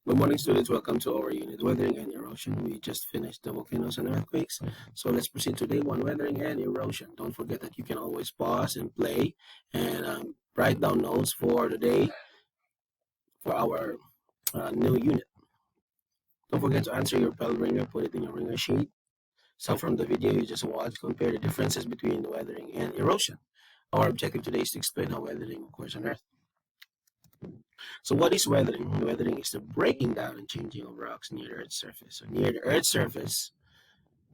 Good morning, students. Welcome to our unit, Weathering and Erosion. We just finished the volcanoes and earthquakes. So let's proceed to day one, Weathering and Erosion. Don't forget that you can always pause and play and write down notes for the day for our new unit. Don't forget to answer your bell ringer, put it in your ringer sheet. So from the video you just watched, compare the differences between weathering and erosion. Our objective today is to explain how weathering occurs on Earth. So what is weathering? Weathering is the breaking down and changing of rocks near the Earth's surface. So near the Earth's surface,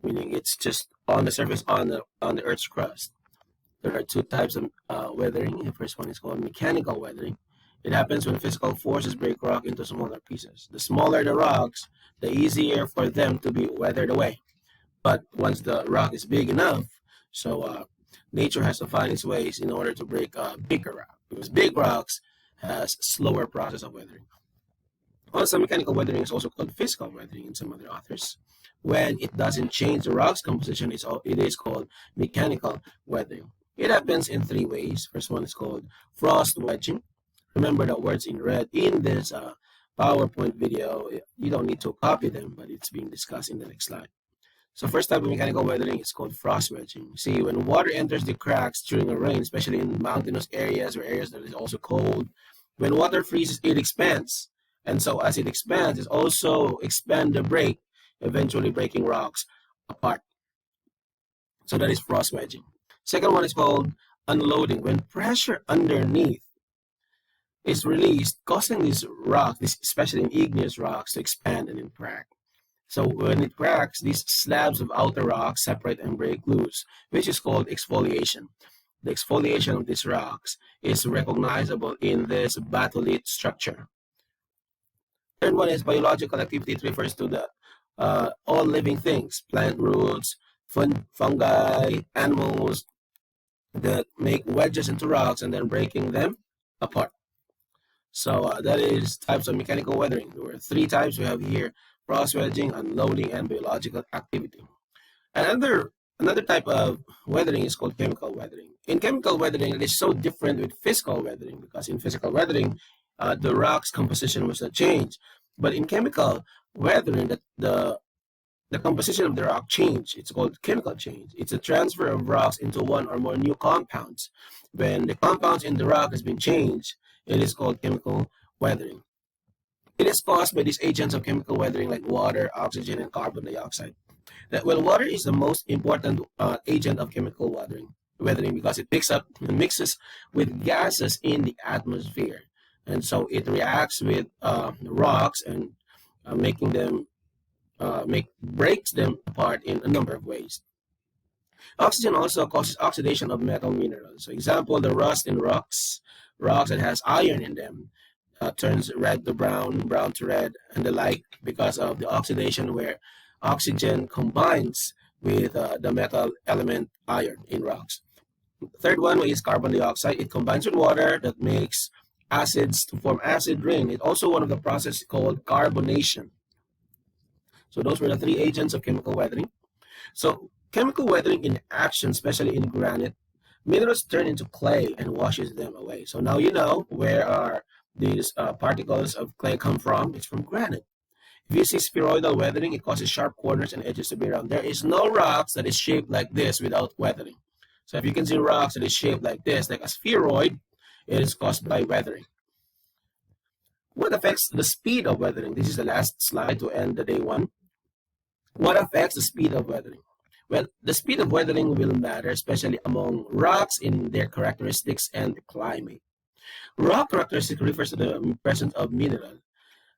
meaning it's just on the surface on the Earth's crust. There are two types of weathering. The first one is called mechanical weathering. It happens when physical forces break rock into smaller pieces. The smaller the rocks, the easier for them to be weathered away. But once the rock is big enough, so nature has to find its ways in order to break bigger rock. Because big rocks has slower process of weathering. Also, mechanical weathering is also called physical weathering in some other authors. When it doesn't change the rock's composition, it is called mechanical weathering. It happens in three ways. First one is called frost wedging. Remember the words in red in this PowerPoint video. You don't need to copy them, but it's being discussed in the next slide. So first type of mechanical weathering is called frost wedging. See, when water enters the cracks during a rain, especially in mountainous areas or areas that is also cold, when water freezes, it expands. And so as it expands, it also expands the break, eventually breaking rocks apart. So that is frost wedging. Second one is called unloading. When pressure underneath is released, causing these rocks, especially in igneous rocks, to expand and then crack. So when it cracks, these slabs of outer rock separate and break loose, which is called exfoliation. The exfoliation of these rocks is recognizable in this batholith structure. Third one is biological activity. It refers to the all living things, plant roots, fungi, animals that make wedges into rocks and then breaking them apart. So that is types of mechanical weathering. There were three types we have here: frost wedging, unloading, and biological activity. Another type of weathering is called chemical weathering. In chemical weathering, it is so different with physical weathering because in physical weathering, the rock's composition was not changed. But in chemical weathering, the composition of the rock changed. It's called chemical change. It's a transfer of rocks into one or more new compounds. When the compounds in the rock has been changed, it is called chemical weathering. It is caused by these agents of chemical weathering like water, oxygen, and carbon dioxide. Well, water is the most important agent of chemical weathering because it picks up and mixes with gases in the atmosphere. And so it reacts with rocks and breaks them apart in a number of ways. Oxygen also causes oxidation of metal minerals. So example, the rust in rocks that has iron in them turns red to brown, brown to red, and the like because of the oxidation where oxygen combines with the metal element iron in rocks. The third one is carbon dioxide. It combines with water that makes acids to form acid rain. It's also one of the processes called carbonation. So those were the three agents of chemical weathering. So chemical weathering in action, especially in granite, minerals turn into clay and washes them away. So now you know where are these particles of clay come from. It's from granite. If you see spheroidal weathering, it causes sharp corners and edges to be round. There is no rocks that is shaped like this without weathering. So if you can see rocks that is shaped like this, like a spheroid, it is caused by weathering. What affects the speed of weathering? This is the last slide to end the day one. What affects the speed of weathering? Well, the speed of weathering will matter, especially among rocks in their characteristics and climate. Rock characteristic refers to the presence of mineral,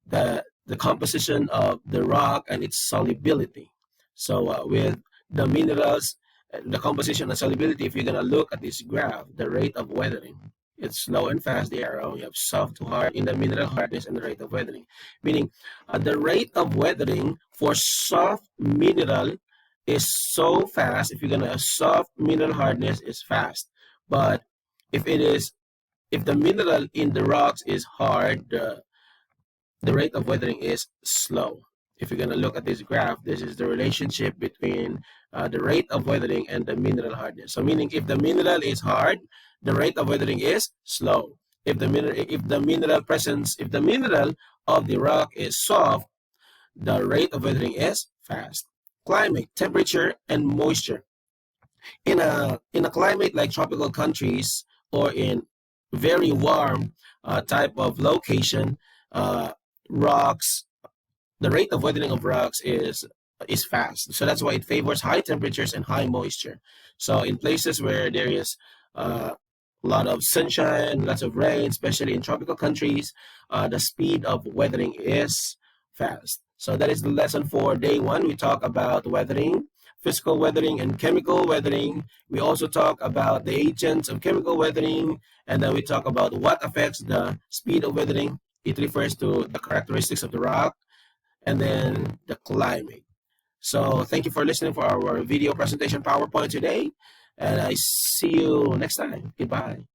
the composition of the rock and its solubility. So with the minerals, the composition and solubility, if you're going to look at this graph, the rate of weathering, it's slow and fast, the arrow. You have soft to hard in the mineral hardness and the rate of weathering. Meaning the rate of weathering for soft mineral is so fast. If you're going to soft mineral hardness is fast. But if the mineral in the rocks is hard, the rate of weathering is slow. If you're going to look at this graph, this is the relationship between the rate of weathering and the mineral hardness. So meaning if the mineral is hard, the rate of weathering is slow. if the mineral of the rock is soft, the rate of weathering is fast. Climate, temperature, and moisture. In a climate like tropical countries or in very warm type of location, uh, rocks the rate of weathering of rocks is fast. So that's why it favors high temperatures and high moisture. So in places where there is a lot of sunshine, lots of rain, especially in tropical countries, the speed of weathering is fast. So that is the lesson for day one. We talk about weathering, physical weathering, and chemical weathering. We also talk about the agents of chemical weathering, and then we talk about what affects the speed of weathering. It refers to the characteristics of the rock and then the climate. So thank you for listening for our video presentation PowerPoint today, and I see you next time. Goodbye.